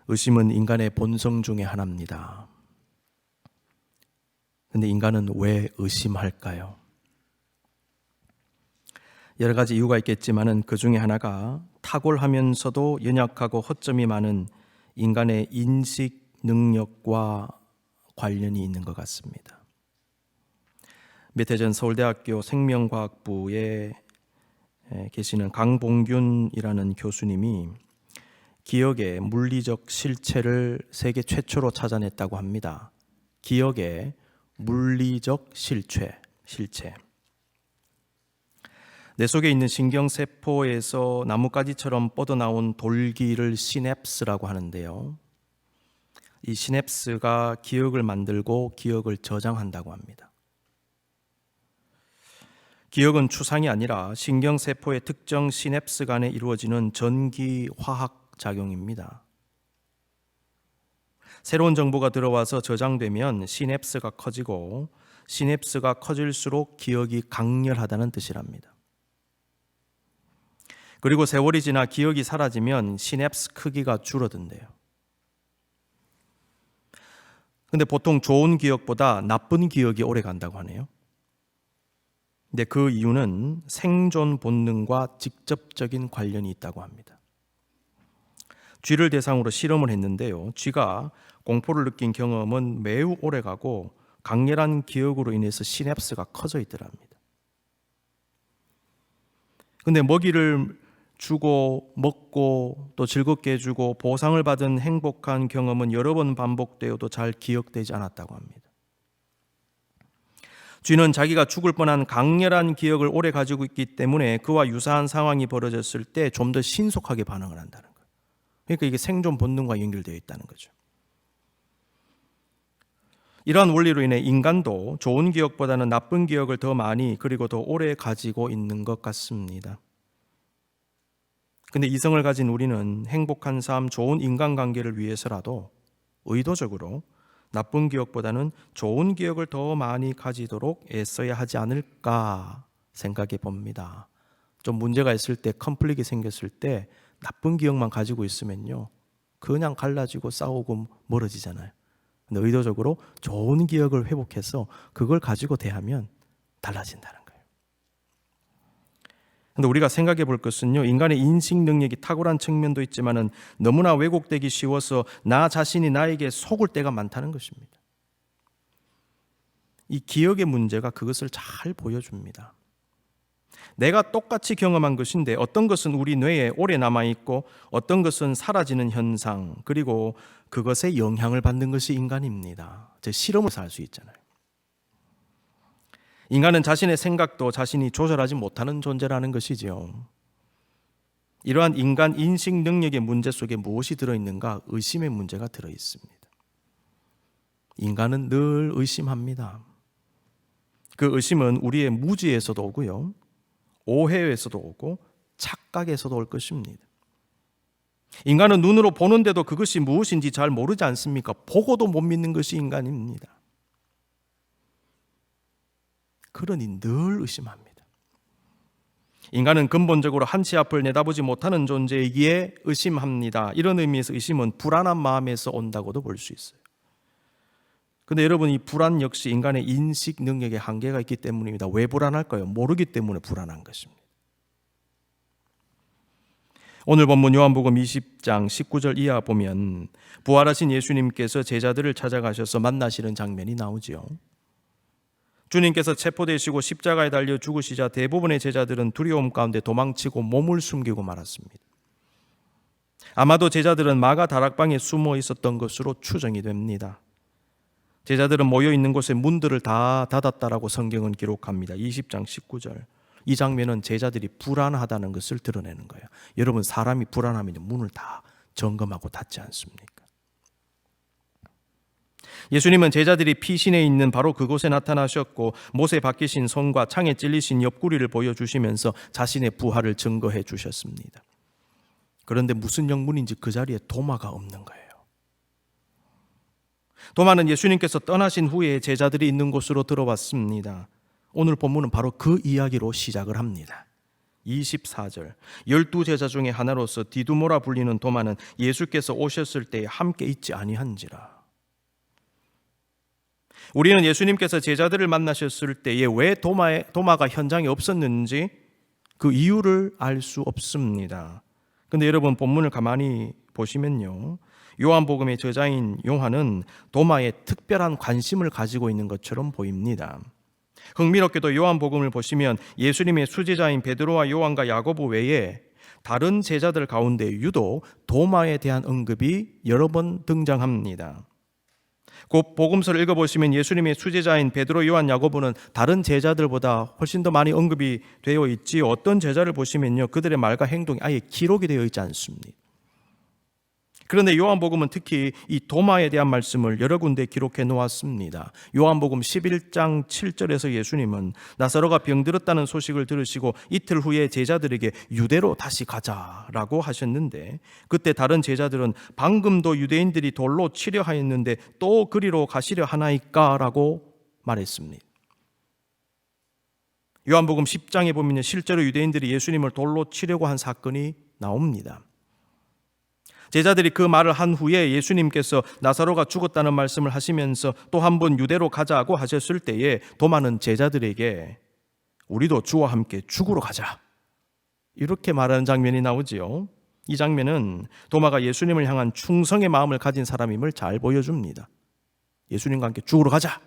의심은 인간의 본성 중에 하나입니다. 근데 인간은 왜 의심할까요? 여러 가지 이유가 있겠지만은 그 중에 하나가 탁월하면서도 연약하고 허점이 많은 인간의 인식 능력과 관련이 있는 것 같습니다. 몇 해 전 서울대학교 생명과학부에 계시는 강봉균이라는 교수님이 기억의 물리적 실체를 세계 최초로 찾아냈다고 합니다. 기억의 물리적 실체. 내 속에 있는 신경세포에서 나뭇가지처럼 뻗어나온 돌기를 시냅스라고 하는데요. 이 시냅스가 기억을 만들고 기억을 저장한다고 합니다. 기억은 추상이 아니라 신경세포의 특정 시냅스 간에 이루어지는 전기화학 작용입니다. 새로운 정보가 들어와서 저장되면 시냅스가 커지고 시냅스가 커질수록 기억이 강렬하다는 뜻이랍니다. 그리고 세월이 지나 기억이 사라지면 시냅스 크기가 줄어든대요. 근데 보통 좋은 기억보다 나쁜 기억이 오래 간다고 하네요. 근데 그 이유는 생존 본능과 직접적인 관련이 있다고 합니다. 쥐를 대상으로 실험을 했는데요. 쥐가 공포를 느낀 경험은 매우 오래 가고 강렬한 기억으로 인해서 시냅스가 커져 있더랍니다. 근데 먹이를 주고 먹고 또 즐겁게 해주고 보상을 받은 행복한 경험은 여러 번 반복되어도 잘 기억되지 않았다고 합니다. 쥐는 자기가 죽을 뻔한 강렬한 기억을 오래 가지고 있기 때문에 그와 유사한 상황이 벌어졌을 때 좀 더 신속하게 반응을 한다는 거예요. 그러니까 이게 생존 본능과 연결되어 있다는 거죠. 이러한 원리로 인해 인간도 좋은 기억보다는 나쁜 기억을 더 많이 그리고 더 오래 가지고 있는 것 같습니다. 근데 이성을 가진 우리는 행복한 삶, 좋은 인간관계를 위해서라도 의도적으로 나쁜 기억보다는 좋은 기억을 더 많이 가지도록 애써야 하지 않을까 생각해 봅니다. 좀 문제가 있을 때, 컨플릭이 생겼을 때 나쁜 기억만 가지고 있으면요, 그냥 갈라지고 싸우고 멀어지잖아요. 근데 의도적으로 좋은 기억을 회복해서 그걸 가지고 대하면 달라진다는 거예요. 근데 우리가 생각해 볼 것은요, 인간의 인식 능력이 탁월한 측면도 있지만은 너무나 왜곡되기 쉬워서 나 자신이 나에게 속을 때가 많다는 것입니다. 이 기억의 문제가 그것을 잘 보여줍니다. 내가 똑같이 경험한 것인데 어떤 것은 우리 뇌에 오래 남아있고 어떤 것은 사라지는 현상, 그리고 그것에 영향을 받는 것이 인간입니다. 제 실험에서 알 수 있잖아요. 인간은 자신의 생각도 자신이 조절하지 못하는 존재라는 것이죠. 이러한 인간 인식 능력의 문제 속에 무엇이 들어있는가? 의심의 문제가 들어있습니다. 인간은 늘 의심합니다. 그 의심은 우리의 무지에서도 오고요, 오해에서도 오고 착각에서도 올 것입니다. 인간은 눈으로 보는데도 그것이 무엇인지 잘 모르지 않습니까? 보고도 못 믿는 것이 인간입니다. 그러니 늘 의심합니다. 인간은 근본적으로 한치 앞을 내다보지 못하는 존재이기에 의심합니다. 이런 의미에서 의심은 불안한 마음에서 온다고도 볼 수 있어요. 근데 여러분, 이 불안 역시 인간의 인식 능력에 한계가 있기 때문입니다. 왜 불안할까요? 모르기 때문에 불안한 것입니다. 오늘 본문 요한복음 20장 19절 이하 보면 부활하신 예수님께서 제자들을 찾아가셔서 만나시는 장면이 나오죠. 주님께서 체포되시고 십자가에 달려 죽으시자 대부분의 제자들은 두려움 가운데 도망치고 몸을 숨기고 말았습니다. 아마도 제자들은 마가 다락방에 숨어 있었던 것으로 추정이 됩니다. 제자들은 모여 있는 곳에 문들을 다 닫았다라고 성경은 기록합니다. 20장 19절. 이 장면은 제자들이 불안하다는 것을 드러내는 거예요. 여러분, 사람이 불안하면 문을 다 점검하고 닫지 않습니까? 예수님은 제자들이 피신해 있는 바로 그곳에 나타나셨고 못에 박히신 손과 창에 찔리신 옆구리를 보여주시면서 자신의 부활을 증거해 주셨습니다. 그런데 무슨 영문인지 그 자리에 도마가 없는 거예요. 도마는 예수님께서 떠나신 후에 제자들이 있는 곳으로 들어왔습니다. 오늘 본문은 바로 그 이야기로 시작을 합니다. 24절 12제자 중에 하나로서 디두모라 불리는 도마는 예수께서 오셨을 때에 함께 있지 아니한지라. 우리는 예수님께서 제자들을 만나셨을 때에 왜 도마가 현장에 없었는지 그 이유를 알 수 없습니다. 그런데 여러분 본문을 가만히 보시면요, 요한복음의 저자인 요한은 도마에 특별한 관심을 가지고 있는 것처럼 보입니다. 흥미롭게도 요한복음을 보시면 예수님의 수제자인 베드로와 요한과 야고보 외에 다른 제자들 가운데 유독 도마에 대한 언급이 여러 번 등장합니다. 그 복음서를 읽어보시면 예수님의 수제자인 베드로, 요한, 야고보는 다른 제자들보다 훨씬 더 많이 언급이 되어 있지, 어떤 제자를 보시면요, 그들의 말과 행동이 아예 기록이 되어 있지 않습니다. 그런데 요한복음은 특히 이 도마에 대한 말씀을 여러 군데 기록해 놓았습니다. 요한복음 11장 7절에서 예수님은 나사로가 병들었다는 소식을 들으시고 이틀 후에 제자들에게 유대로 다시 가자라고 하셨는데, 그때 다른 제자들은 방금도 유대인들이 돌로 치려 하였는데 또 그리로 가시려 하나이까? 라고 말했습니다. 요한복음 10장에 보면 실제로 유대인들이 예수님을 돌로 치려고 한 사건이 나옵니다. 제자들이 그 말을 한 후에 예수님께서 나사로가 죽었다는 말씀을 하시면서 또 한 번 유대로 가자고 하셨을 때에 도마는 제자들에게 우리도 주와 함께 죽으러 가자, 이렇게 말하는 장면이 나오지요. 이 장면은 도마가 예수님을 향한 충성의 마음을 가진 사람임을 잘 보여줍니다. 예수님과 함께 죽으러 가자.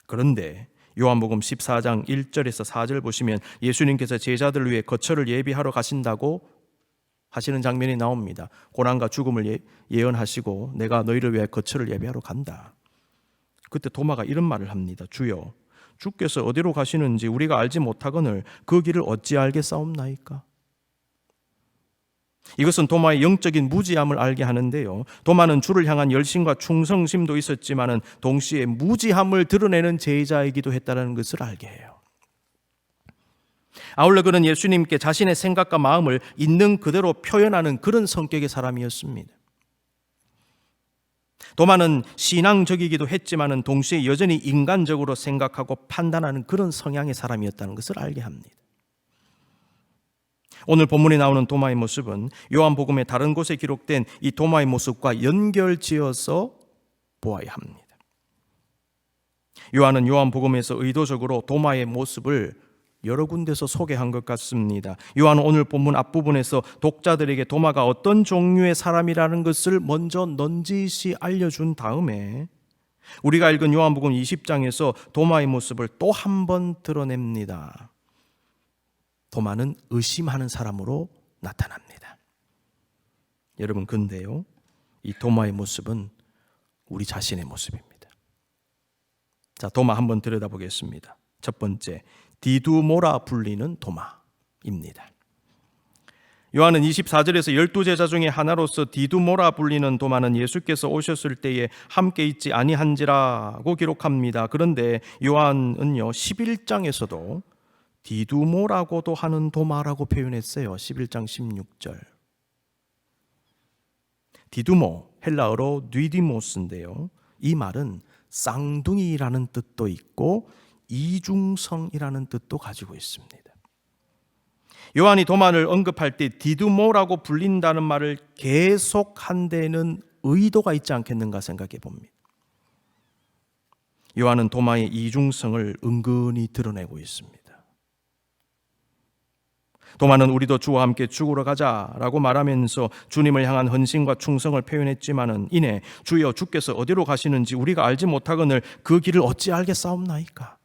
그런데 요한복음 14장 1절에서 4절 보시면 예수님께서 제자들을 위해 거처를 예비하러 가신다고 하시는 장면이 나옵니다. 고난과 죽음을 예언하시고 내가 너희를 위해 거처를 예비하러 간다. 그때 도마가 이런 말을 합니다. 주여, 주께서 어디로 가시는지 우리가 알지 못하거늘 그 길을 어찌 알겠사옵나이까? 이것은 도마의 영적인 무지함을 알게 하는데요, 도마는 주를 향한 열심과 충성심도 있었지만은 동시에 무지함을 드러내는 제자이기도 했다는 것을 알게 해요. 아울러 그는 예수님께 자신의 생각과 마음을 있는 그대로 표현하는 그런 성격의 사람이었습니다. 도마는 신앙적이기도 했지만은 동시에 여전히 인간적으로 생각하고 판단하는 그런 성향의 사람이었다는 것을 알게 합니다. 오늘 본문에 나오는 도마의 모습은 요한복음의 다른 곳에 기록된 이 도마의 모습과 연결지어서 보아야 합니다. 요한은 요한복음에서 의도적으로 도마의 모습을 여러 군데서 소개한 것 같습니다. 요한은 오늘 본문 앞부분에서 독자들에게 도마가 어떤 종류의 사람이라는 것을 먼저 넌지시 알려준 다음에 우리가 읽은 요한복음 20장에서 도마의 모습을 또 한 번 드러냅니다. 도마는 의심하는 사람으로 나타납니다. 여러분, 근데요, 이 도마의 모습은 우리 자신의 모습입니다. 자, 도마 한번 들여다보겠습니다. 첫 번째, 디두모라 불리는 도마입니다. 요한은 24절에서 12제자 중에 하나로서 디두모라 불리는 도마는 예수께서 오셨을 때에 함께 있지 아니한지라고 기록합니다. 그런데 요한은요 11장에서도 디두모라고도 하는 도마라고 표현했어요. 11장 16절. 디두모, 헬라어로 뉘디모스인데요, 이 말은 쌍둥이라는 뜻도 있고 이중성이라는 뜻도 가지고 있습니다. 요한이 도마를 언급할 때 디두모라고 불린다는 말을 계속한 데는 의도가 있지 않겠는가 생각해 봅니다. 요한은 도마의 이중성을 은근히 드러내고 있습니다. 도마는 우리도 주와 함께 죽으러 가자라고 말하면서 주님을 향한 헌신과 충성을 표현했지만은 이내 주여, 주께서 어디로 가시는지 우리가 알지 못하거늘 그 길을 어찌 알겠사옵나이까?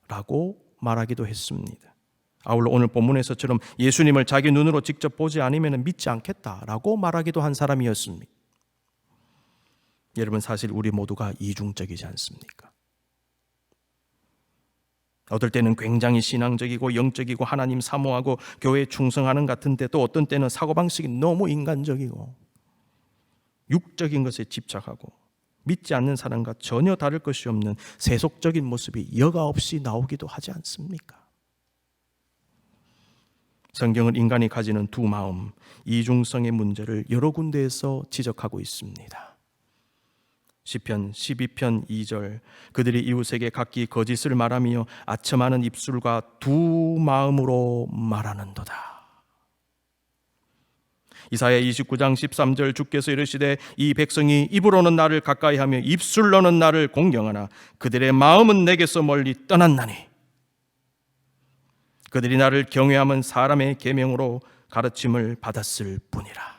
라고 말하기도 했습니다. 아울러 오늘 본문에서처럼 예수님을 자기 눈으로 직접 보지 않으면 믿지 않겠다라고 말하기도 한 사람이었습니다. 여러분, 사실 우리 모두가 이중적이지 않습니까? 어떨 때는 굉장히 신앙적이고 영적이고 하나님 사모하고 교회에 충성하는 같은데, 또 어떤 때는 사고방식이 너무 인간적이고 육적인 것에 집착하고 믿지 않는 사람과 전혀 다를 것이 없는 세속적인 모습이 여과 없이 나오기도 하지 않습니까? 성경은 인간이 가지는 두 마음, 이중성의 문제를 여러 군데에서 지적하고 있습니다. 시편 12편 2절 그들이 이웃에게 각기 거짓을 말하며 아첨하는 입술과 두 마음으로 말하는도다. 이사야 29장 13절 주께서 이르시되 이 백성이 입으로는 나를 가까이하며 입술로는 나를 공경하나 그들의 마음은 내게서 멀리 떠났나니 그들이 나를 경외함은 사람의 계명으로 가르침을 받았을 뿐이라.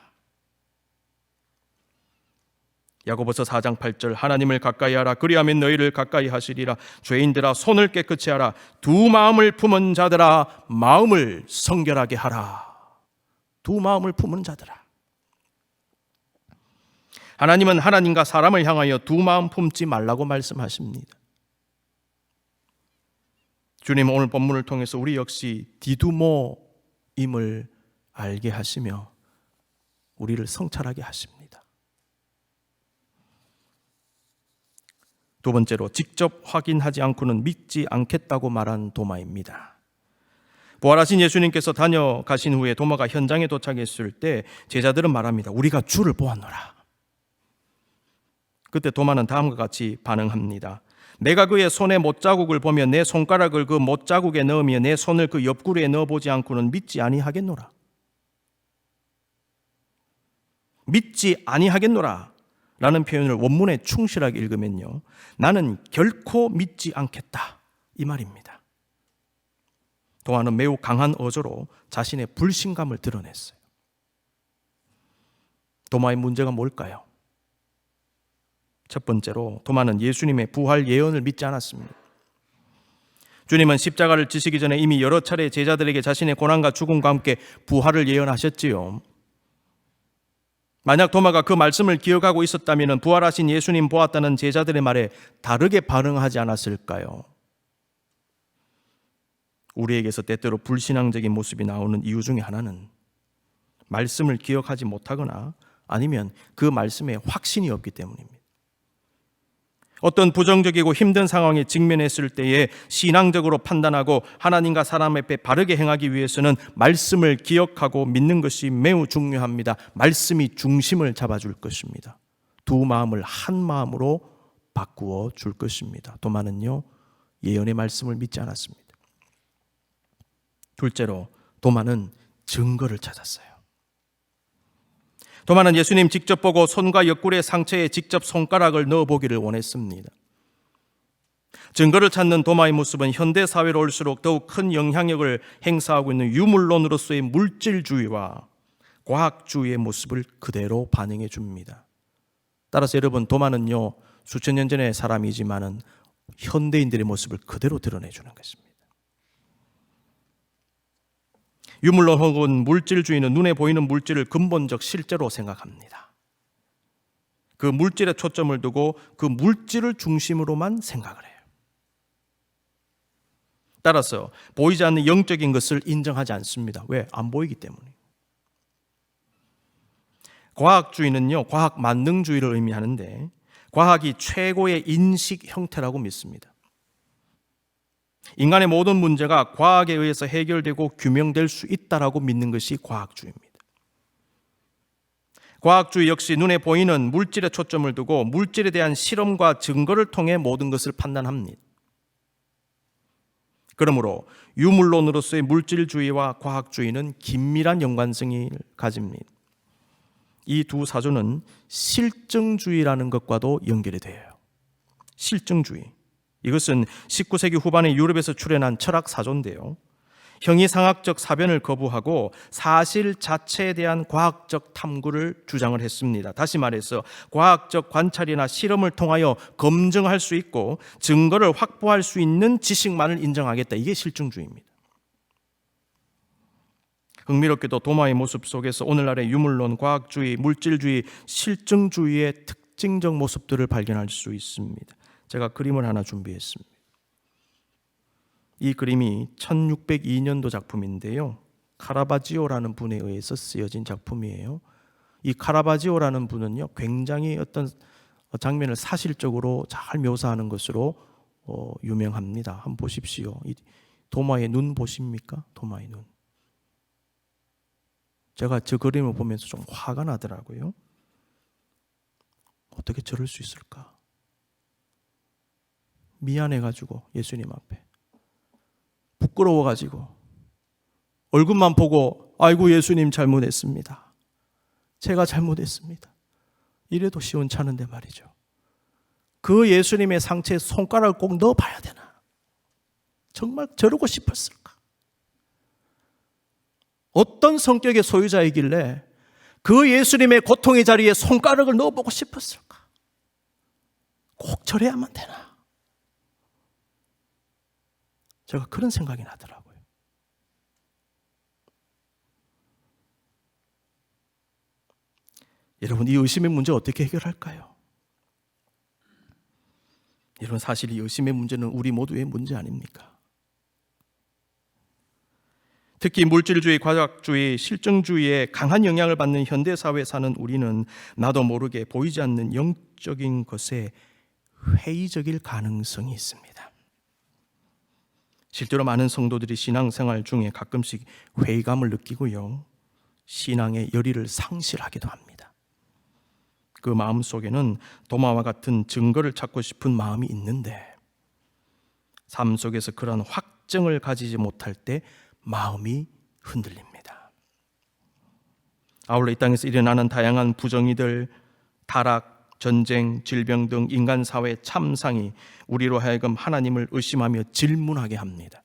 야고보서 4장 8절 하나님을 가까이하라 그리하면 너희를 가까이 하시리라. 죄인들아 손을 깨끗이 하라. 두 마음을 품은 자들아 마음을 성결하게 하라. 두 마음을 품은 자들아. 하나님은 하나님과 사람을 향하여 두 마음 품지 말라고 말씀하십니다. 주님 오늘 본문을 통해서 우리 역시 디두모임을 알게 하시며 우리를 성찰하게 하십니다. 두 번째로 직접 확인하지 않고는 믿지 않겠다고 말한 도마입니다. 부활하신 예수님께서 다녀가신 후에 도마가 현장에 도착했을 때 제자들은 말합니다. 우리가 주를 보았노라. 그때 도마는 다음과 같이 반응합니다. 내가 그의 손에 못자국을 보며 내 손가락을 그 못자국에 넣으며 내 손을 그 옆구리에 넣어보지 않고는 믿지 아니하겠노라. 믿지 아니하겠노라 라는 표현을 원문에 충실하게 읽으면요, 나는 결코 믿지 않겠다 이 말입니다. 도마는 매우 강한 어조로 자신의 불신감을 드러냈어요. 도마의 문제가 뭘까요? 첫 번째로 도마는 예수님의 부활 예언을 믿지 않았습니다. 주님은 십자가를 지시기 전에 이미 여러 차례 제자들에게 자신의 고난과 죽음과 함께 부활을 예언하셨지요. 만약 도마가 그 말씀을 기억하고 있었다면 부활하신 예수님 보았다는 제자들의 말에 다르게 반응하지 않았을까요? 우리에게서 때때로 불신앙적인 모습이 나오는 이유 중에 하나는 말씀을 기억하지 못하거나 아니면 그 말씀에 확신이 없기 때문입니다. 어떤 부정적이고 힘든 상황에 직면했을 때에 신앙적으로 판단하고 하나님과 사람 앞에 바르게 행하기 위해서는 말씀을 기억하고 믿는 것이 매우 중요합니다. 말씀이 중심을 잡아줄 것입니다. 두 마음을 한 마음으로 바꾸어 줄 것입니다. 도마는요, 예언의 말씀을 믿지 않았습니다. 둘째로 도마는 증거를 찾았어요. 도마는 예수님 직접 보고 손과 옆구리의 상처에 직접 손가락을 넣어보기를 원했습니다. 증거를 찾는 도마의 모습은 현대사회로 올수록 더욱 큰 영향력을 행사하고 있는 유물론으로서의 물질주의와 과학주의의 모습을 그대로 반영해 줍니다. 따라서 여러분, 도마는요, 수천 년 전의 사람이지만은 현대인들의 모습을 그대로 드러내주는 것입니다. 유물론 혹은 물질주의는 눈에 보이는 물질을 근본적 실제로 생각합니다. 그 물질에 초점을 두고 그 물질을 중심으로만 생각을 해요. 따라서 보이지 않는 영적인 것을 인정하지 않습니다. 왜? 안 보이기 때문에. 과학주의는요, 과학 만능주의를 의미하는데 과학이 최고의 인식 형태라고 믿습니다. 인간의 모든 문제가 과학에 의해서 해결되고 규명될 수 있다라고 믿는 것이 과학주의입니다. 과학주의 역시 눈에 보이는 물질에 초점을 두고 물질에 대한 실험과 증거를 통해 모든 것을 판단합니다. 그러므로 유물론으로서의 물질주의와 과학주의는 긴밀한 연관성을 가집니다. 이 두 사조는 실증주의라는 것과도 연결이 돼요. 실증주의. 이것은 19세기 후반에 유럽에서 출현한 철학 사조인데요. 형이상학적 사변을 거부하고 사실 자체에 대한 과학적 탐구를 주장을 했습니다. 다시 말해서 과학적 관찰이나 실험을 통하여 검증할 수 있고 증거를 확보할 수 있는 지식만을 인정하겠다. 이게 실증주의입니다. 흥미롭게도 도마의 모습 속에서 오늘날의 유물론, 과학주의, 물질주의, 실증주의의 특징적 모습들을 발견할 수 있습니다. 제가 그림을 하나 준비했습니다. 이 그림이 1602년도 작품인데요. 카라바지오라는 분에 의해서 쓰여진 작품이에요. 이 카라바지오라는 분은요, 굉장히 어떤 장면을 사실적으로 잘 묘사하는 것으로 유명합니다. 한번 보십시오. 이 도마의 눈 보십니까? 도마의 눈. 제가 저 그림을 보면서 좀 화가 나더라고요. 어떻게 저럴 수 있을까? 미안해가지고 예수님 앞에 부끄러워가지고 얼굴만 보고 아이고 예수님 잘못했습니다. 제가 잘못했습니다. 이래도 시원찮은데 말이죠. 그 예수님의 상처에 손가락을 꼭 넣어봐야 되나? 정말 저러고 싶었을까? 어떤 성격의 소유자이길래 그 예수님의 고통의 자리에 손가락을 넣어보고 싶었을까? 꼭 저래야만 되나? 제가 그런 생각이 나더라고요. 여러분, 이 의심의 문제 어떻게 해결할까요? 이런 사실, 이 의심의 문제는 우리 모두의 문제 아닙니까? 특히 물질주의, 과학주의, 실증주의에 강한 영향을 받는 현대사회에 사는 우리는 나도 모르게 보이지 않는 영적인 것에 회의적일 가능성이 있습니다. 실제로 많은 성도들이 신앙생활 중에 가끔씩 회의감을 느끼고요, 신앙의 열의를 상실하기도 합니다. 그 마음 속에는 도마와 같은 증거를 찾고 싶은 마음이 있는데 삶 속에서 그러한 확증을 가지지 못할 때 마음이 흔들립니다. 아울러 이 땅에서 일어나는 다양한 부정의들, 타락, 전쟁, 질병 등 인간 사회의 참상이 우리로 하여금 하나님을 의심하며 질문하게 합니다.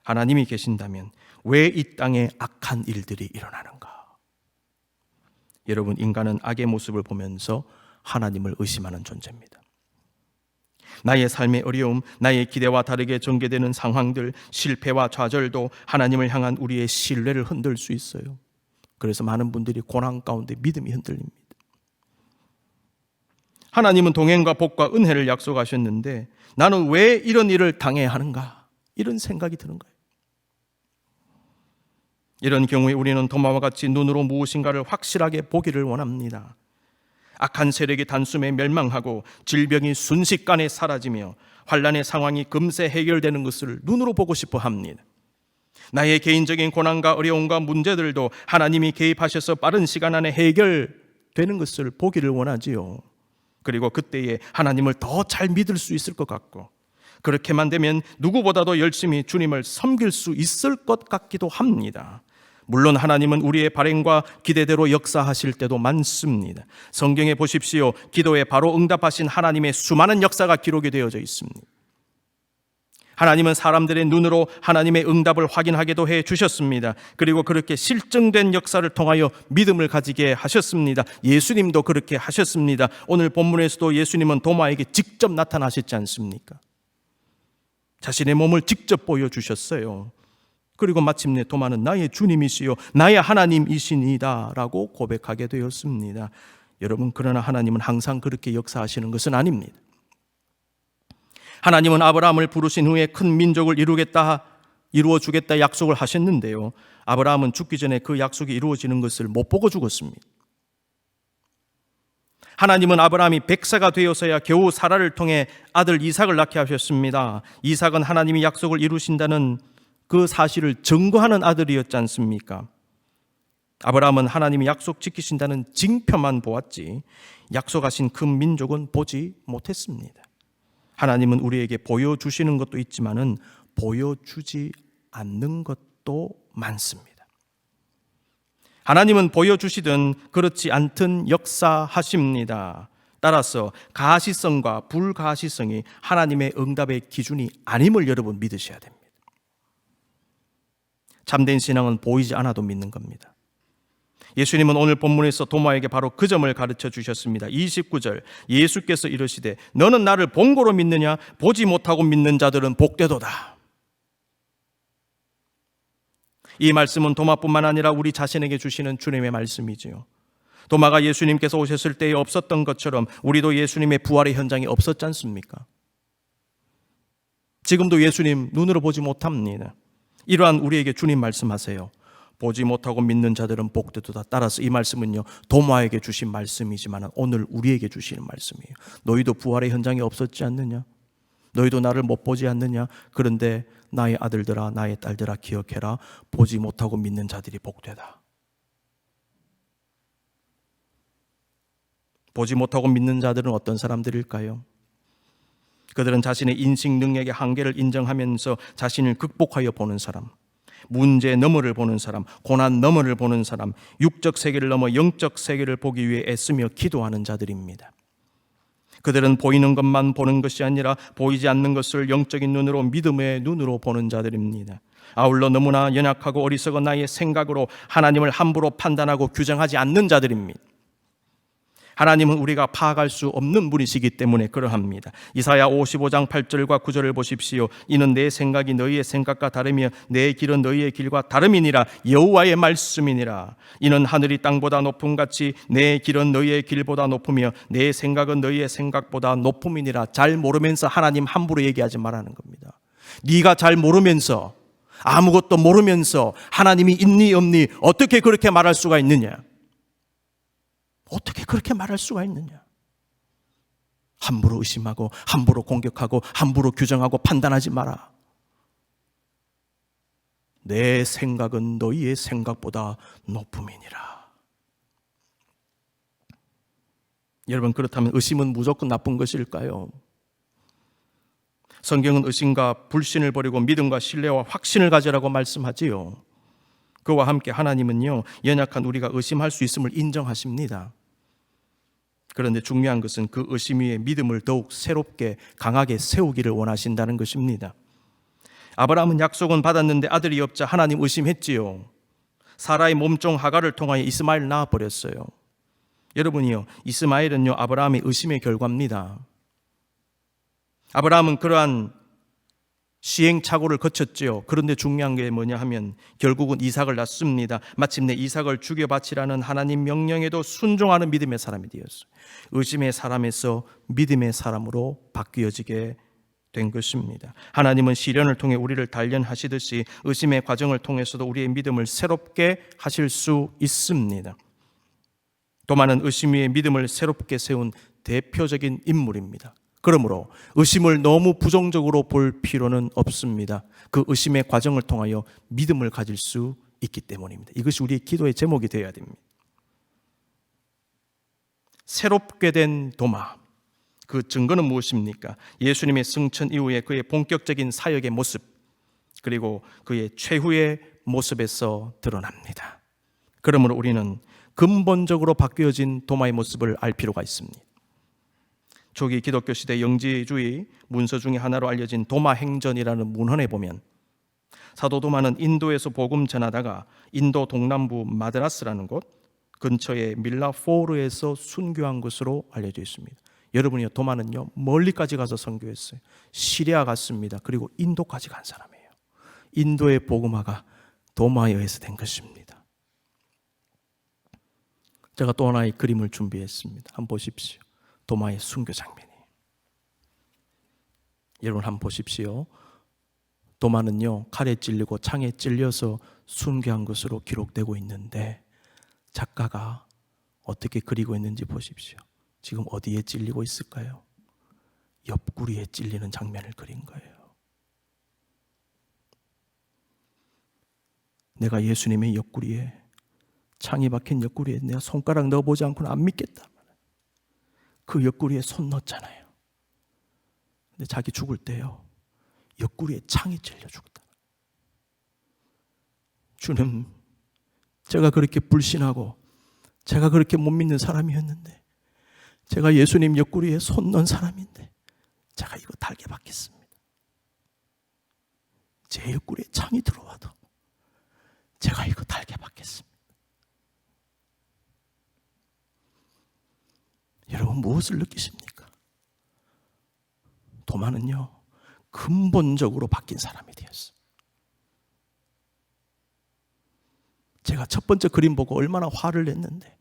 하나님이 계신다면 왜 이 땅에 악한 일들이 일어나는가? 여러분, 인간은 악의 모습을 보면서 하나님을 의심하는 존재입니다. 나의 삶의 어려움, 나의 기대와 다르게 전개되는 상황들, 실패와 좌절도 하나님을 향한 우리의 신뢰를 흔들 수 있어요. 그래서 많은 분들이 고난 가운데 믿음이 흔들립니다. 하나님은 동행과 복과 은혜를 약속하셨는데 나는 왜 이런 일을 당해야 하는가? 이런 생각이 드는 거예요. 이런 경우에 우리는 도마와 같이 눈으로 무엇인가를 확실하게 보기를 원합니다. 악한 세력이 단숨에 멸망하고 질병이 순식간에 사라지며 환난의 상황이 금세 해결되는 것을 눈으로 보고 싶어 합니다. 나의 개인적인 고난과 어려움과 문제들도 하나님이 개입하셔서 빠른 시간 안에 해결되는 것을 보기를 원하지요. 그리고 그때에 하나님을 더 잘 믿을 수 있을 것 같고, 그렇게만 되면 누구보다도 열심히 주님을 섬길 수 있을 것 같기도 합니다. 물론 하나님은 우리의 발행과 기대대로 역사하실 때도 많습니다. 성경에 보십시오. 기도에 바로 응답하신 하나님의 수많은 역사가 기록이 되어져 있습니다. 하나님은 사람들의 눈으로 하나님의 응답을 확인하게도 해 주셨습니다. 그리고 그렇게 실증된 역사를 통하여 믿음을 가지게 하셨습니다. 예수님도 그렇게 하셨습니다. 오늘 본문에서도 예수님은 도마에게 직접 나타나셨지 않습니까? 자신의 몸을 직접 보여주셨어요. 그리고 마침내 도마는 나의 주님이시요 나의 하나님이시니다 라고 고백하게 되었습니다. 여러분, 그러나 하나님은 항상 그렇게 역사하시는 것은 아닙니다. 하나님은 아브라함을 부르신 후에 큰 민족을 이루어 주겠다 약속을 하셨는데요, 아브라함은 죽기 전에 그 약속이 이루어지는 것을 못 보고 죽었습니다. 하나님은 아브라함이 100세가 되어서야 겨우 사라를 통해 아들 이삭을 낳게 하셨습니다. 이삭은 하나님이 약속을 이루신다는 그 사실을 증거하는 아들이었지 않습니까? 아브라함은 하나님이 약속 지키신다는 징표만 보았지 약속하신 큰 민족은 보지 못했습니다. 하나님은 우리에게 보여주시는 것도 있지만은 보여주지 않는 것도 많습니다. 하나님은 보여주시든 그렇지 않든 역사하십니다. 따라서 가시성과 불가시성이 하나님의 응답의 기준이 아님을 여러분 믿으셔야 됩니다. 참된 신앙은 보이지 않아도 믿는 겁니다. 예수님은 오늘 본문에서 도마에게 바로 그 점을 가르쳐 주셨습니다. 29절, 예수께서 이르시되 너는 나를 본고로 믿느냐? 보지 못하고 믿는 자들은 복되도다. 이 말씀은 도마뿐만 아니라 우리 자신에게 주시는 주님의 말씀이지요. 도마가 예수님께서 오셨을 때에 없었던 것처럼 우리도 예수님의 부활의 현장이 없었지 않습니까? 지금도 예수님 눈으로 보지 못합니다. 이러한 우리에게 주님 말씀하세요. 보지 못하고 믿는 자들은 복되도다. 따라서 이 말씀은요, 도마에게 주신 말씀이지만 오늘 우리에게 주시는 말씀이에요. 너희도 부활의 현장이 없었지 않느냐? 너희도 나를 못 보지 않느냐? 그런데 나의 아들들아, 나의 딸들아, 기억해라. 보지 못하고 믿는 자들이 복되다. 보지 못하고 믿는 자들은 어떤 사람들일까요? 그들은 자신의 인식 능력의 한계를 인정하면서 자신을 극복하여 보는 사람, 문제 너머를 보는 사람, 고난 너머를 보는 사람, 육적 세계를 넘어 영적 세계를 보기 위해 애쓰며 기도하는 자들입니다. 그들은 보이는 것만 보는 것이 아니라 보이지 않는 것을 영적인 눈으로, 믿음의 눈으로 보는 자들입니다. 아울러 너무나 연약하고 어리석은 나의 생각으로 하나님을 함부로 판단하고 규정하지 않는 자들입니다. 하나님은 우리가 파악할 수 없는 분이시기 때문에 그러합니다. 이사야 55장 8절과 9절을 보십시오. 이는 내 생각이 너희의 생각과 다르며 내 길은 너희의 길과 다름이니라. 여호와의 말씀이니라. 이는 하늘이 땅보다 높음 같이 내 길은 너희의 길보다 높으며 내 생각은 너희의 생각보다 높음이니라. 잘 모르면서 하나님 함부로 얘기하지 말라는 겁니다. 네가 잘 모르면서, 아무것도 모르면서 하나님이 있니 없니 어떻게 그렇게 말할 수가 있느냐? 어떻게 그렇게 말할 수가 있느냐? 함부로 의심하고 함부로 공격하고 함부로 규정하고 판단하지 마라. 내 생각은 너희의 생각보다 높음이니라. 여러분, 그렇다면 의심은 무조건 나쁜 것일까요? 성경은 의심과 불신을 버리고 믿음과 신뢰와 확신을 가지라고 말씀하지요. 그와 함께 하나님은요, 연약한 우리가 의심할 수 있음을 인정하십니다. 그런데 중요한 것은 그 의심 위에 믿음을 더욱 새롭게 강하게 세우기를 원하신다는 것입니다. 아브라함은 약속은 받았는데 아들이 없자 하나님 의심했지요. 사라의 몸종 하갈을 통하여 이스마엘 낳아버렸어요. 여러분이요, 이스마엘은요 아브라함의 의심의 결과입니다. 아브라함은 그러한 시행착오를 거쳤지요. 그런데 중요한 게 뭐냐 하면 결국은 이삭을 낳습니다. 마침내 이삭을 죽여 바치라는 하나님 명령에도 순종하는 믿음의 사람이 되었어요. 의심의 사람에서 믿음의 사람으로 바뀌어지게 된 것입니다. 하나님은 시련을 통해 우리를 단련하시듯이 의심의 과정을 통해서도 우리의 믿음을 새롭게 하실 수 있습니다. 도마는 의심 위에 믿음을 새롭게 세운 대표적인 인물입니다. 그러므로 의심을 너무 부정적으로 볼 필요는 없습니다. 그 의심의 과정을 통하여 믿음을 가질 수 있기 때문입니다. 이것이 우리의 기도의 제목이 되어야 됩니다. 새롭게 된 도마, 그 증거는 무엇입니까? 예수님의 승천 이후에 그의 본격적인 사역의 모습, 그리고 그의 최후의 모습에서 드러납니다. 그러므로 우리는 근본적으로 바뀌어진 도마의 모습을 알 필요가 있습니다. 초기 기독교 시대 영지주의 문서 중에 하나로 알려진 도마행전이라는 문헌에 보면 사도 도마는 인도에서 복음 전하다가 인도 동남부 마드라스라는 곳 근처의 밀라포르에서 순교한 것으로 알려져 있습니다. 여러분이요, 도마는요 멀리까지 가서 선교했어요. 시리아 갔습니다. 그리고 인도까지 간 사람이에요. 인도의 복음화가 도마에 의해서 된 것입니다. 제가 또 하나의 그림을 준비했습니다. 한번 보십시오. 도마의 순교 장면이. 여러분 한번 보십시오. 도마는요 칼에 찔리고 창에 찔려서 순교한 것으로 기록되고 있는데 작가가 어떻게 그리고 있는지 보십시오. 지금 어디에 찔리고 있을까요? 옆구리에 찔리는 장면을 그린 거예요. 내가 예수님의 옆구리에, 창이 박힌 옆구리에 내가 손가락 넣어보지 않고는 안 믿겠다. 그 옆구리에 손 넣었잖아요. 근데 자기 죽을 때요 옆구리에 창이 찔려 죽다. 주님, 제가 그렇게 불신하고 제가 그렇게 못 믿는 사람이었는데, 제가 예수님 옆구리에 손 넣은 사람인데 제가 이거 달게 받겠습니다. 제 옆구리에 창이 들어와도 제가 이거 달게 받겠습니다. 여러분 무엇을 느끼십니까? 도마는요 근본적으로 바뀐 사람이 되었어요. 제가 첫 번째 그림 보고 얼마나 화를 냈는데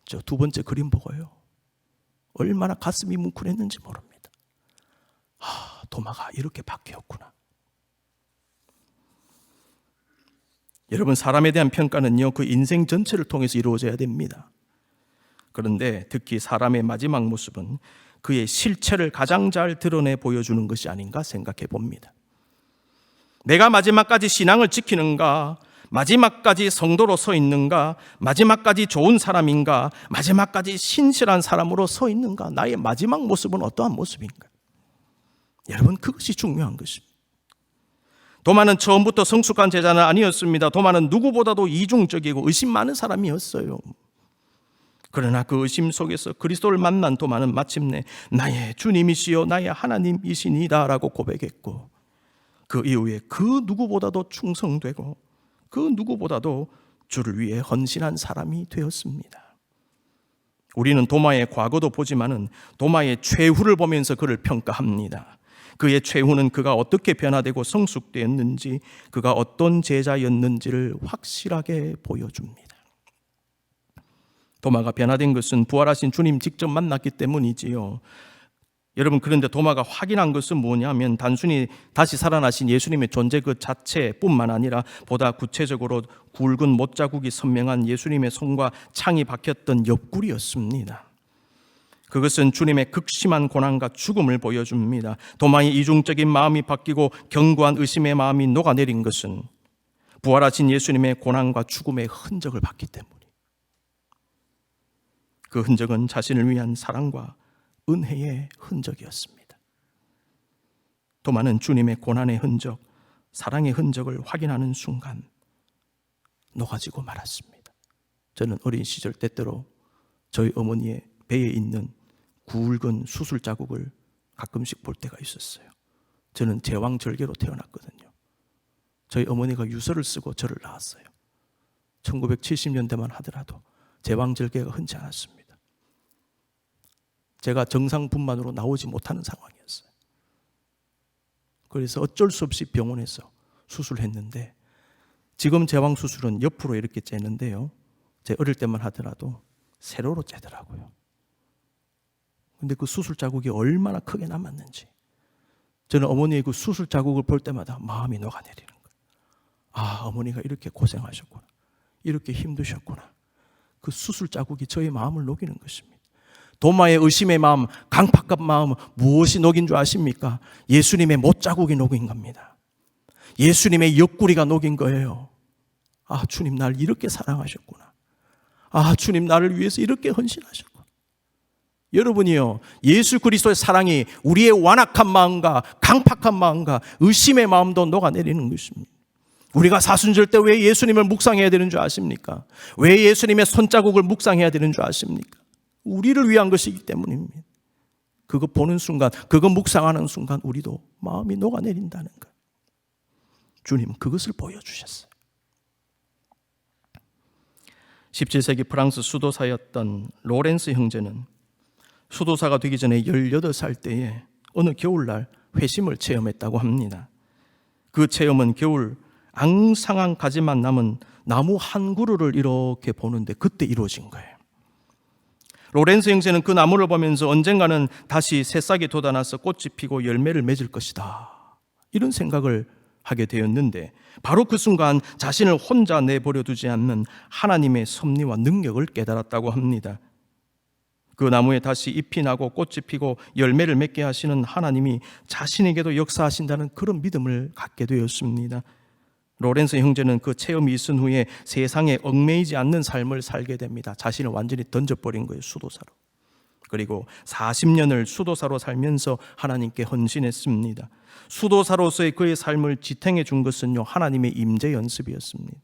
저 두 번째 그림 보고요 얼마나 가슴이 뭉클했는지 모릅니다. 도마가 이렇게 바뀌었구나. 여러분, 사람에 대한 평가는요 그 인생 전체를 통해서 이루어져야 됩니다. 그런데 특히 사람의 마지막 모습은 그의 실체를 가장 잘 드러내 보여주는 것이 아닌가 생각해 봅니다. 내가 마지막까지 신앙을 지키는가, 마지막까지 성도로 서 있는가, 마지막까지 좋은 사람인가, 마지막까지 신실한 사람으로 서 있는가, 나의 마지막 모습은 어떠한 모습인가? 여러분, 그것이 중요한 것입니다. 도마는 처음부터 성숙한 제자는 아니었습니다. 도마는 누구보다도 이중적이고 의심 많은 사람이었어요. 그러나 그 의심 속에서 그리스도를 만난 도마는 마침내 나의 주님이시여 나의 하나님이시니다 라고 고백했고, 그 이후에 그 누구보다도 충성되고 그 누구보다도 주를 위해 헌신한 사람이 되었습니다. 우리는 도마의 과거도 보지만은 도마의 최후를 보면서 그를 평가합니다. 그의 최후는 그가 어떻게 변화되고 성숙되었는지, 그가 어떤 제자였는지를 확실하게 보여줍니다. 도마가 변화된 것은 부활하신 주님 직접 만났기 때문이지요. 여러분, 그런데 도마가 확인한 것은 뭐냐면 단순히 다시 살아나신 예수님의 존재 그 자체뿐만 아니라 보다 구체적으로 굵은 못자국이 선명한 예수님의 손과 창이 박혔던 옆구리였습니다. 그것은 주님의 극심한 고난과 죽음을 보여줍니다. 도마의 이중적인 마음이 바뀌고 견고한 의심의 마음이 녹아내린 것은 부활하신 예수님의 고난과 죽음의 흔적을 봤기 때문이에요. 그 흔적은 자신을 위한 사랑과 은혜의 흔적이었습니다. 도마는 주님의 고난의 흔적, 사랑의 흔적을 확인하는 순간 녹아지고 말았습니다. 저는 어린 시절 때때로 저희 어머니의 배에 있는 굵은 수술 자국을 가끔씩 볼 때가 있었어요. 저는 제왕절개로 태어났거든요. 저희 어머니가 유서를 쓰고 저를 낳았어요. 1970년대만 하더라도 제왕절개가 흔치 않았습니다. 제가 정상 분만으로 나오지 못하는 상황이었어요. 그래서 어쩔 수 없이 병원에서 수술했는데, 지금 제왕 수술은 옆으로 이렇게 째는데요, 제 어릴 때만 하더라도 세로로 째더라고요. 근데 그 수술 자국이 얼마나 크게 남았는지, 저는 어머니의 그 수술 자국을 볼 때마다 마음이 녹아내리는 거예요. 아, 어머니가 이렇게 고생하셨구나, 이렇게 힘드셨구나. 그 수술 자국이 저의 마음을 녹이는 것입니다. 도마의 의심의 마음, 강팍한 마음, 무엇이 녹인 줄 아십니까? 예수님의 못자국이 녹인 겁니다. 예수님의 옆구리가 녹인 거예요. 아, 주님 나를 이렇게 사랑하셨구나. 아, 주님 나를 위해서 이렇게 헌신하셨구나. 여러분이요, 예수 그리스도의 사랑이 우리의 완악한 마음과 강팍한 마음과 의심의 마음도 녹아내리는 것입니다. 우리가 사순절 때 왜 예수님을 묵상해야 되는 줄 아십니까? 왜 예수님의 손자국을 묵상해야 되는 줄 아십니까? 우리를 위한 것이기 때문입니다. 그거 보는 순간, 그거 묵상하는 순간 우리도 마음이 녹아내린다는 거예요. 주님은 그것을 보여주셨어요. 17세기 프랑스 수도사였던 로렌스 형제는 수도사가 되기 전에 18살 때에 어느 겨울날 회심을 체험했다고 합니다. 그 체험은 겨울 앙상한 가지만 남은 나무 한 그루를 이렇게 보는데 그때 이루어진 거예요. 로렌스 형제는 그 나무를 보면서 언젠가는 다시 새싹이 돋아나서 꽃이 피고 열매를 맺을 것이다, 이런 생각을 하게 되었는데, 바로 그 순간 자신을 혼자 내버려 두지 않는 하나님의 섭리와 능력을 깨달았다고 합니다. 그 나무에 다시 잎이 나고 꽃이 피고 열매를 맺게 하시는 하나님이 자신에게도 역사하신다는 그런 믿음을 갖게 되었습니다. 로렌스 형제는 그 체험이 있은 후에 세상에 얽매이지 않는 삶을 살게 됩니다. 자신을 완전히 던져버린 거예요, 수도사로. 그리고 40년을 수도사로 살면서 하나님께 헌신했습니다. 수도사로서의 그의 삶을 지탱해 준 것은요, 하나님의 임재 연습이었습니다.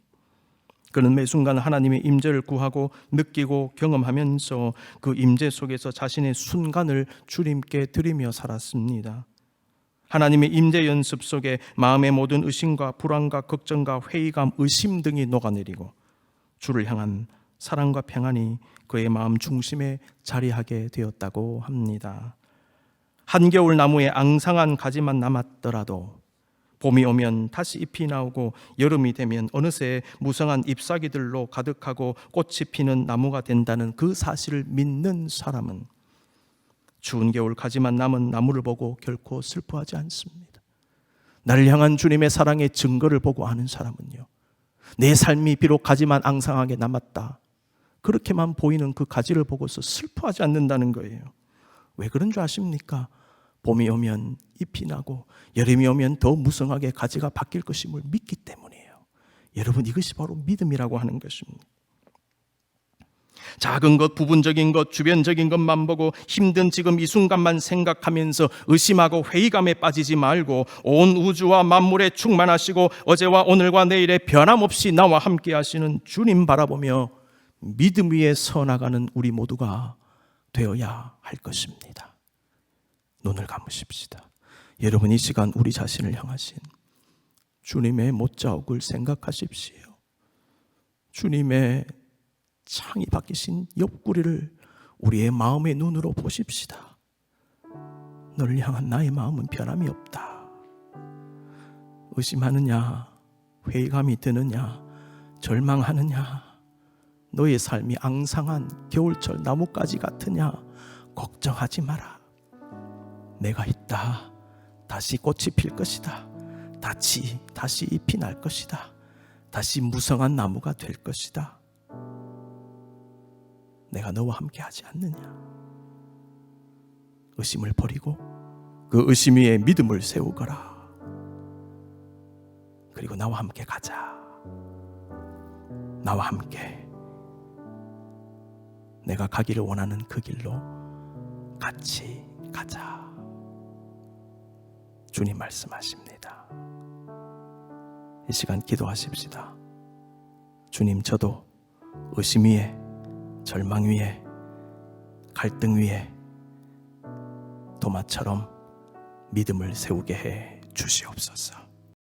그는 매 순간 하나님의 임재를 구하고 느끼고 경험하면서 그 임재 속에서 자신의 순간을 주님께 드리며 살았습니다. 하나님의 임재 연습 속에 마음의 모든 의심과 불안과 걱정과 회의감, 의심 등이 녹아내리고 주를 향한 사랑과 평안이 그의 마음 중심에 자리하게 되었다고 합니다. 한겨울 나무에 앙상한 가지만 남았더라도 봄이 오면 다시 잎이 나오고 여름이 되면 어느새 무성한 잎사귀들로 가득하고 꽃이 피는 나무가 된다는 그 사실을 믿는 사람은 추운 겨울 가지만 남은 나무를 보고 결코 슬퍼하지 않습니다. 나를 향한 주님의 사랑의 증거를 보고 아는 사람은요, 내 삶이 비록 가지만 앙상하게 남았다, 그렇게만 보이는 그 가지를 보고서 슬퍼하지 않는다는 거예요. 왜 그런 줄 아십니까? 봄이 오면 잎이 나고 여름이 오면 더 무성하게 가지가 바뀔 것임을 믿기 때문이에요. 여러분, 이것이 바로 믿음이라고 하는 것입니다. 작은 것, 부분적인 것, 주변적인 것만 보고 힘든 지금 이 순간만 생각하면서 의심하고 회의감에 빠지지 말고 온 우주와 만물에 충만하시고 어제와 오늘과 내일에 변함없이 나와 함께 하시는 주님 바라보며 믿음 위에 서 나가는 우리 모두가 되어야 할 것입니다. 눈을 감으십시다. 여러분, 이 시간 우리 자신을 향하신 주님의 못자국을 생각하십시오. 주님의 창이 바뀌신 옆구리를 우리의 마음의 눈으로 보십시다. 너를 향한 나의 마음은 변함이 없다. 의심하느냐, 회의감이 드느냐, 절망하느냐, 너의 삶이 앙상한 겨울철 나뭇가지 같으냐, 걱정하지 마라. 내가 있다. 다시 꽃이 필 것이다. 다시 잎이 날 것이다. 다시 무성한 나무가 될 것이다. 내가 너와 함께 하지 않느냐. 의심을 버리고 그 의심 위에 믿음을 세우거라. 그리고 나와 함께 가자. 나와 함께 내가 가기를 원하는 그 길로 같이 가자. 주님 말씀하십니다. 이 시간 기도하십시다. 주님, 저도 의심 위에, 절망 위에, 갈등 위에 도마처럼 믿음을 세우게 해 주시옵소서.